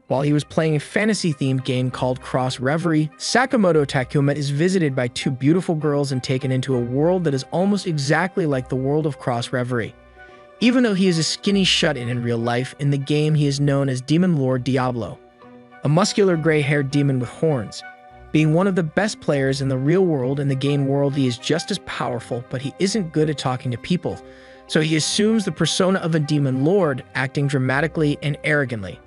While he was playing a fantasy-themed game called Cross Reverie, Sakamoto Takuma is visited by two beautiful girls and taken into a world that is almost exactly like the world of Cross Reverie. Even though he is a skinny shut-in in real life, in the game he is known as Demon Lord Diablo, a muscular gray-haired demon with horns. Being one of the best players in the real world, in the game world he is just as powerful, but he isn't good at talking to people, so he assumes the persona of a demon lord, acting dramatically and arrogantly.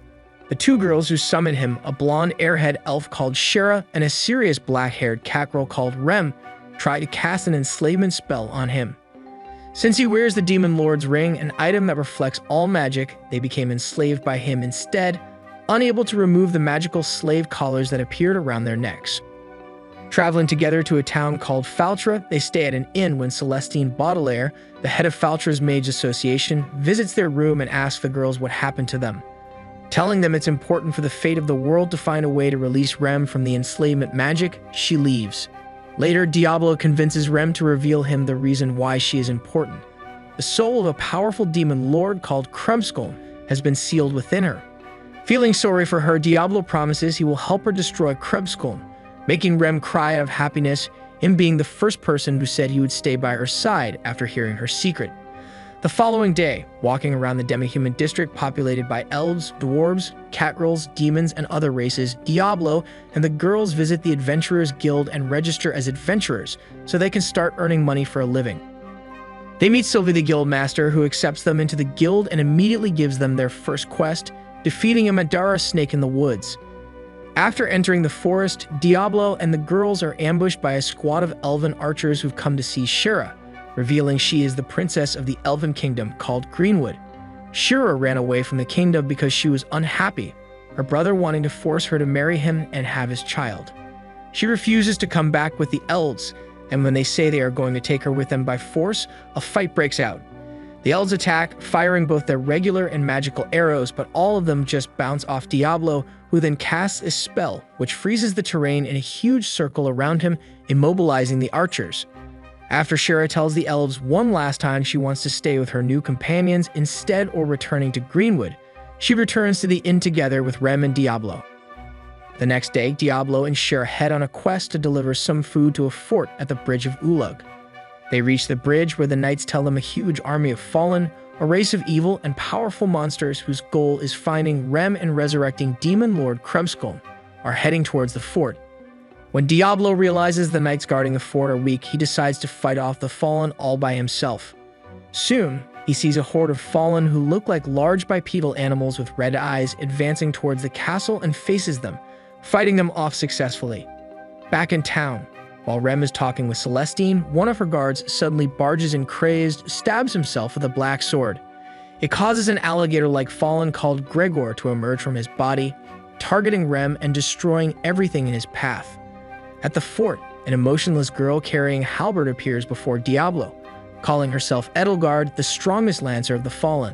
The two girls who summon him, a blonde airhead elf called Shira and a serious black-haired cat girl called Rem, try to cast an enslavement spell on him. Since he wears the Demon Lord's ring, an item that reflects all magic, they became enslaved by him instead, unable to remove the magical slave collars that appeared around their necks. Traveling together to a town called Faltra, they stay at an inn when Celestine Baudelaire, the head of Faltra's Mage Association, visits their room and asks the girls what happened to them. Telling them it's important for the fate of the world to find a way to release Rem from the enslavement magic, she leaves. Later, Diablo convinces Rem to reveal him the reason why she is important. The soul of a powerful demon lord called Krumskull has been sealed within her. Feeling sorry for her, Diablo promises he will help her destroy Krumskull, making Rem cry out of happiness, him being the first person who said he would stay by her side after hearing her secret. The following day, walking around the demi-human district populated by elves, dwarves, catgirls, demons, and other races, Diablo and the girls visit the Adventurers Guild and register as adventurers so they can start earning money for a living. They meet Sylvie the Guildmaster, who accepts them into the guild and immediately gives them their first quest, defeating a Madara snake in the woods. After entering the forest, Diablo and the girls are ambushed by a squad of elven archers who've come to see Shira, revealing she is the princess of the Elven Kingdom called Greenwood. Shira ran away from the kingdom because she was unhappy, her brother wanting to force her to marry him and have his child. She refuses to come back with the elves, and when they say they are going to take her with them by force, a fight breaks out. The elves attack, firing both their regular and magical arrows, but all of them just bounce off Diablo, who then casts a spell which freezes the terrain in a huge circle around him, immobilizing the archers. After Shira tells the elves one last time she wants to stay with her new companions instead or returning to Greenwood, she returns to the inn together with Rem and Diablo. The next day, Diablo and Shira head on a quest to deliver some food to a fort at the Bridge of Ulug. They reach the bridge where the knights tell them a huge army of Fallen, a race of evil and powerful monsters whose goal is finding Rem and resurrecting Demon Lord Krumskull, are heading towards the fort. When Diablo realizes the knights guarding the fort are weak, he decides to fight off the Fallen all by himself. Soon, he sees a horde of Fallen who look like large bipedal animals with red eyes advancing towards the castle and faces them, fighting them off successfully. Back in town, while Rem is talking with Celestine, one of her guards suddenly barges in crazed, stabs himself with a black sword. It causes an alligator-like Fallen called Gregor to emerge from his body, targeting Rem and destroying everything in his path. At the fort, an emotionless girl carrying a halberd appears before Diablo, calling herself Edelgard, the strongest lancer of the Fallen.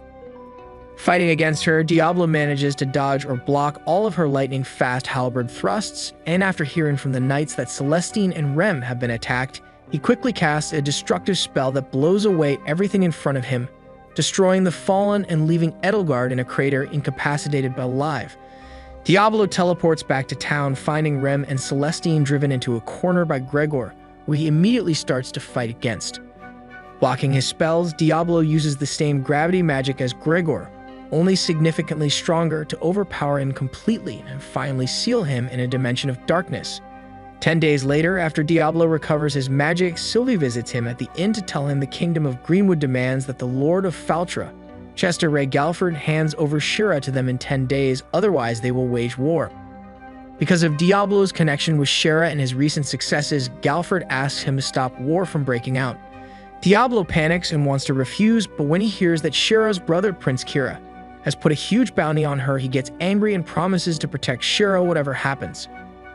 Fighting against her, Diablo manages to dodge or block all of her lightning-fast halberd thrusts, and after hearing from the knights that Celestine and Rem have been attacked, he quickly casts a destructive spell that blows away everything in front of him, destroying the Fallen and leaving Edelgard in a crater incapacitated but alive. Diablo teleports back to town, finding Rem and Celestine driven into a corner by Gregor, who he immediately starts to fight against. Blocking his spells, Diablo uses the same gravity magic as Gregor, only significantly stronger, to overpower him completely and finally seal him in a dimension of darkness. 10 days later, after Diablo recovers his magic, Sylvie visits him at the inn to tell him the Kingdom of Greenwood demands that the Lord of Faltra, Chester Ray Galford, hands over Shira to them in 10 days, otherwise they will wage war. Because of Diablo's connection with Shira and his recent successes, Galford asks him to stop war from breaking out. Diablo panics and wants to refuse, but when he hears that Shira's brother Prince Kira has put a huge bounty on her, he gets angry and promises to protect Shira whatever happens.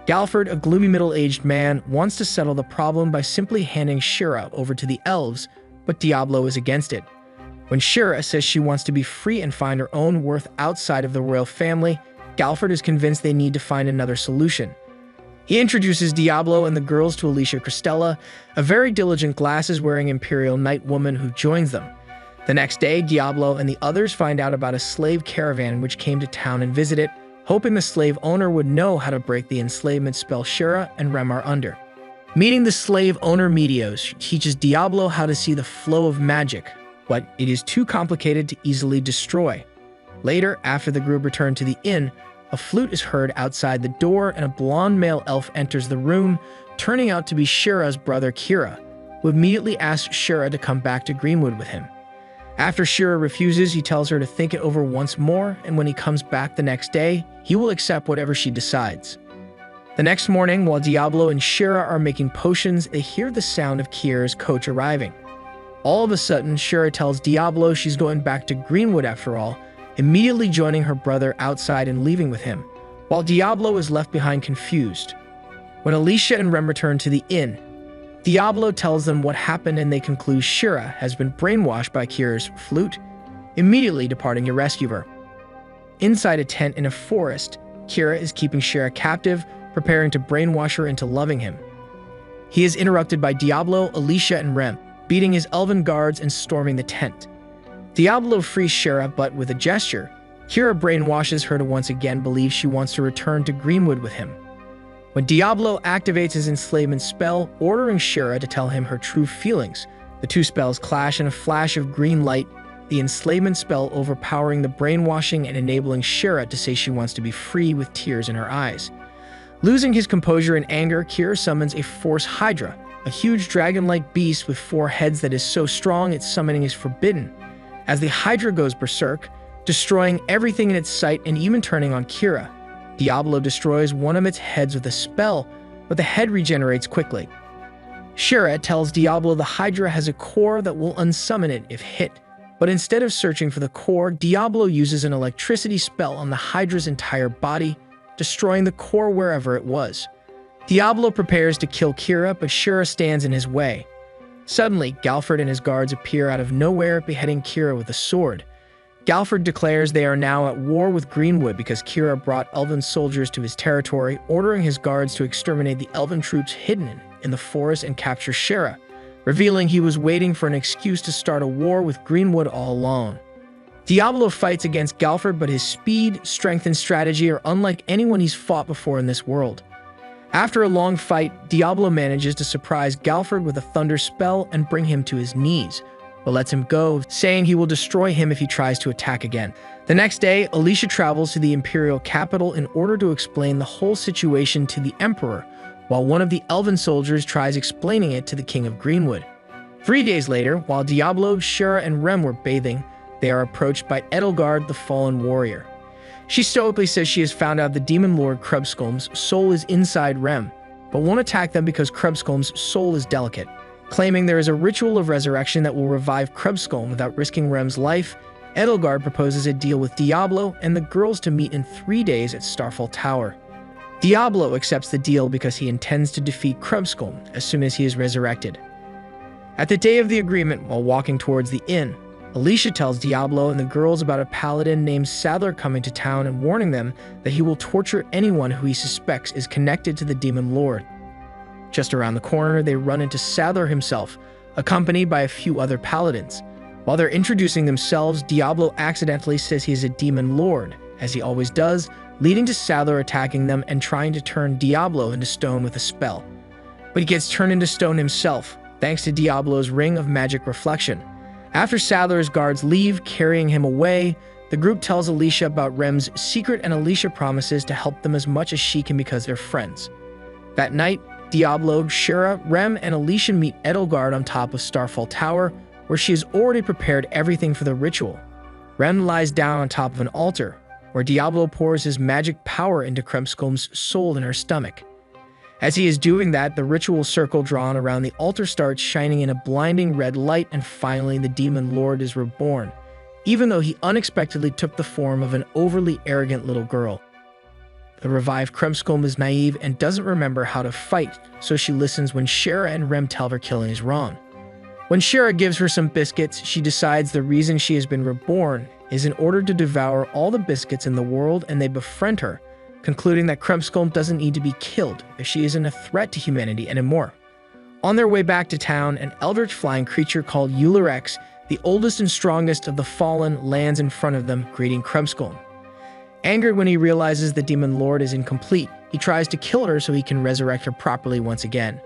Galford, a gloomy middle-aged man, wants to settle the problem by simply handing Shira over to the elves, but Diablo is against it. When Shira says she wants to be free and find her own worth outside of the royal family, Galford is convinced they need to find another solution. He introduces Diablo and the girls to Alicia Cristella, a very diligent glasses-wearing Imperial Knight woman who joins them. The next day, Diablo and the others find out about a slave caravan which came to town and visit it, hoping the slave owner would know how to break the enslavement spell Shira and Rem are under. Meeting the slave owner Medios teaches Diablo how to see the flow of magic, but it is too complicated to easily destroy. Later, after the group return to the inn, a flute is heard outside the door and a blonde male elf enters the room, turning out to be Shira's brother Kira, who immediately asks Shira to come back to Greenwood with him. After Shira refuses, he tells her to think it over once more, and when he comes back the next day, he will accept whatever she decides. The next morning, while Diablo and Shira are making potions, they hear the sound of Kira's coach arriving. All of a sudden, Shira tells Diablo she's going back to Greenwood after all, immediately joining her brother outside and leaving with him, while Diablo is left behind confused. When Alicia and Rem return to the inn, Diablo tells them what happened and they conclude Shira has been brainwashed by Kira's flute, immediately departing to rescue her. Inside a tent in a forest, Kira is keeping Shira captive, preparing to brainwash her into loving him. He is interrupted by Diablo, Alicia, and Rem, beating his elven guards and storming the tent. Diablo frees Shira, but with a gesture, Kira brainwashes her to once again believe she wants to return to Greenwood with him. When Diablo activates his enslavement spell, ordering Shira to tell him her true feelings, the two spells clash in a flash of green light, the enslavement spell overpowering the brainwashing and enabling Shira to say she wants to be free with tears in her eyes. Losing his composure in anger, Kira summons a Force Hydra, a huge dragon-like beast with 4 heads that is so strong its summoning is forbidden. As the Hydra goes berserk, destroying everything in its sight and even turning on Kira, Diablo destroys one of its heads with a spell, but the head regenerates quickly. Shira tells Diablo the Hydra has a core that will unsummon it if hit, but instead of searching for the core, Diablo uses an electricity spell on the Hydra's entire body, destroying the core wherever it was. Diablo prepares to kill Kira, but Shira stands in his way. Suddenly, Galford and his guards appear out of nowhere, beheading Kira with a sword. Galford declares they are now at war with Greenwood because Kira brought elven soldiers to his territory, ordering his guards to exterminate the elven troops hidden in the forest and capture Shira, revealing he was waiting for an excuse to start a war with Greenwood all along. Diablo fights against Galford, but his speed, strength, and strategy are unlike anyone he's fought before in this world. After a long fight, Diablo manages to surprise Galford with a thunder spell and bring him to his knees, but lets him go, saying he will destroy him if he tries to attack again. The next day, Alicia travels to the Imperial capital in order to explain the whole situation to the Emperor, while one of the elven soldiers tries explaining it to the King of Greenwood. 3 days later, while Diablo, Shira, and Rem were bathing, they are approached by Edelgard, the fallen warrior. She stoically says she has found out the demon lord Krubskulm's soul is inside Rem, but won't attack them because Krubskulm's soul is delicate. Claiming there is a ritual of resurrection that will revive Krubskulm without risking Rem's life, Edelgard proposes a deal with Diablo and the girls to meet in 3 days at Starfall Tower. Diablo accepts the deal because he intends to defeat Krubskulm as soon as he is resurrected. At the day of the agreement, while walking towards the inn, Alicia tells Diablo and the girls about a paladin named Sadler coming to town and warning them that he will torture anyone who he suspects is connected to the demon lord. Just around the corner, they run into Sadler himself, accompanied by a few other paladins. While they're introducing themselves, Diablo accidentally says he is a demon lord, as he always does, leading to Sadler attacking them and trying to turn Diablo into stone with a spell. But he gets turned into stone himself, thanks to Diablo's ring of magic reflection. After Sadler's guards leave, carrying him away, the group tells Alicia about Rem's secret and Alicia promises to help them as much as she can because they're friends. That night, Diablo, Shira, Rem, and Alicia meet Edelgard on top of Starfall Tower, where she has already prepared everything for the ritual. Rem lies down on top of an altar, where Diablo pours his magic power into Krubskulm's soul in her stomach. As he is doing that, the ritual circle drawn around the altar starts shining in a blinding red light, and finally the demon lord is reborn, even though he unexpectedly took the form of an overly arrogant little girl. The revived Krubskulm is naive and doesn't remember how to fight, so she listens when Shira and Rem tell her killing is wrong. When Shira gives her some biscuits, she decides the reason she has been reborn is in order to devour all the biscuits in the world, and they befriend her, concluding that Krubskulm doesn't need to be killed if she isn't a threat to humanity anymore. On their way back to town, an eldritch flying creature called Ulirex, the oldest and strongest of the fallen, lands in front of them, greeting Krubskulm. Angered when he realizes the Demon Lord is incomplete, he tries to kill her so he can resurrect her properly once again.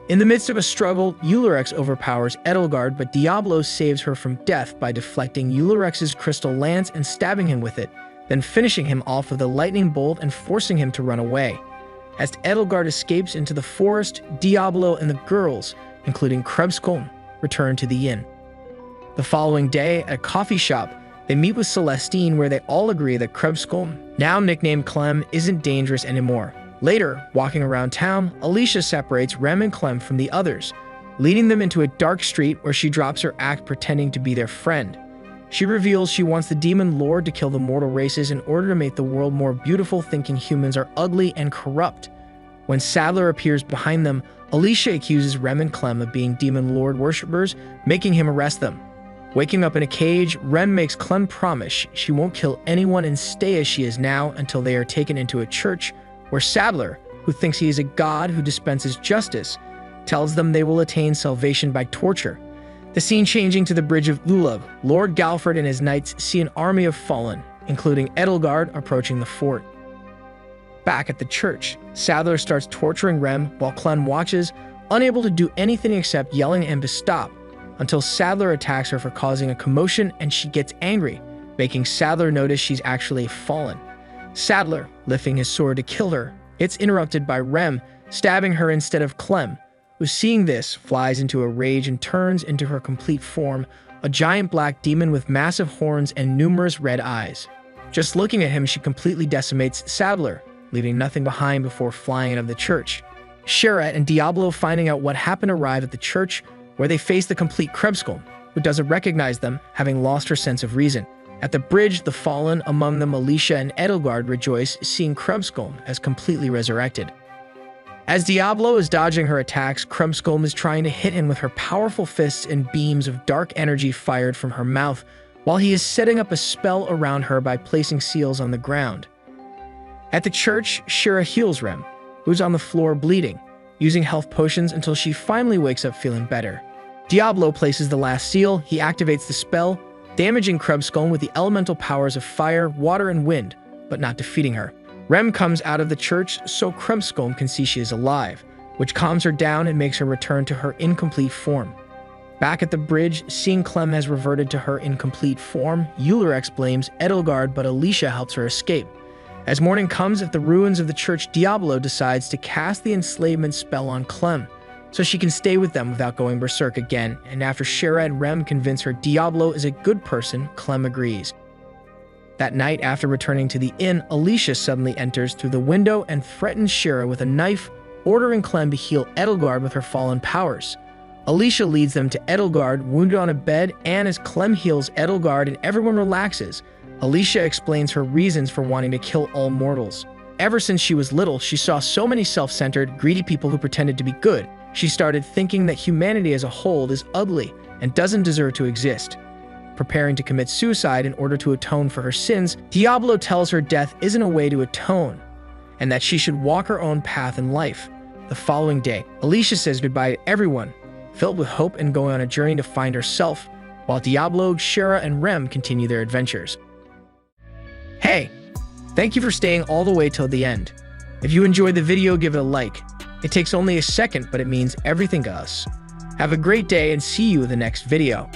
In the midst of a struggle, Ulrix overpowers Edelgard, but Diablo saves her from death by deflecting Ulrix's crystal lance and stabbing him with it, then finishing him off with a lightning bolt and forcing him to run away. As Edelgard escapes into the forest, Diablo and the girls, including Krebskolm, return to the inn. The following day, at a coffee shop, they meet with Celestine, where they all agree that Krebskolm, now nicknamed Clem, isn't dangerous anymore. Later, walking around town, Alicia separates Rem and Clem from the others, leading them into a dark street where she drops her act pretending to be their friend. She reveals she wants the Demon Lord to kill the mortal races in order to make the world more beautiful, thinking humans are ugly and corrupt. When Sadler appears behind them, Alicia accuses Rem and Clem of being Demon Lord worshippers, making him arrest them. Waking up in a cage, Rem makes Clem promise she won't kill anyone and stay as she is now until they are taken into a church, where Sadler, who thinks he is a god who dispenses justice, tells them they will attain salvation by torture. The scene changing to the Bridge of Lulab, Lord Galford and his knights see an army of fallen, including Edelgard, approaching the fort. Back at the church, Sadler starts torturing Rem while Clem watches, unable to do anything except yelling at him to stop, until Sadler attacks her for causing a commotion and she gets angry, making Sadler notice she's actually a fallen. Sadler, lifting his sword to kill her, it's interrupted by Rem, stabbing her instead of Clem, who, seeing this, flies into a rage and turns into her complete form, a giant black demon with massive horns and numerous red eyes. Just looking at him, she completely decimates Sadler, leaving nothing behind before flying out of the church. Sheret and Diablo, finding out what happened, arrive at the church, where they face the complete Krebskolm, who doesn't recognize them, having lost her sense of reason. At the bridge, the fallen, among them Alicia and Edelgard, rejoice, seeing Krebskolm as completely resurrected. As Diablo is dodging her attacks, Krebskolm is trying to hit him with her powerful fists and beams of dark energy fired from her mouth, while he is setting up a spell around her by placing seals on the ground. At the church, Shira heals Rem, who's on the floor bleeding, using health potions until she finally wakes up feeling better. Diablo places the last seal, he activates the spell, damaging Krebskolm with the elemental powers of fire, water, and wind, but not defeating her. Rem comes out of the church so Krebskolm can see she is alive, which calms her down and makes her return to her incomplete form. Back at the bridge, seeing Clem has reverted to her incomplete form, Ulrix blames Edelgard, but Alicia helps her escape. As morning comes at the ruins of the church, Diablo decides to cast the enslavement spell on Clem, so she can stay with them without going berserk again, and after Shira and Rem convince her Diablo is a good person, Clem agrees. That night, after returning to the inn, Alicia suddenly enters through the window and threatens Shira with a knife, ordering Clem to heal Edelgard with her fallen powers. Alicia leads them to Edelgard, wounded on a bed, and as Clem heals Edelgard and everyone relaxes, Alicia explains her reasons for wanting to kill all mortals. Ever since she was little, she saw so many self-centered, greedy people who pretended to be good. She started thinking that humanity as a whole is ugly and doesn't deserve to exist. Preparing to commit suicide in order to atone for her sins, Diablo tells her death isn't a way to atone, and that she should walk her own path in life. The following day, Alicia says goodbye to everyone, filled with hope and going on a journey to find herself, while Diablo, Shira, and Rem continue their adventures. Hey, thank you for staying all the way till the end. If you enjoyed the video, give it a like. It takes only a second, but it means everything to us. Have a great day and see you in the next video.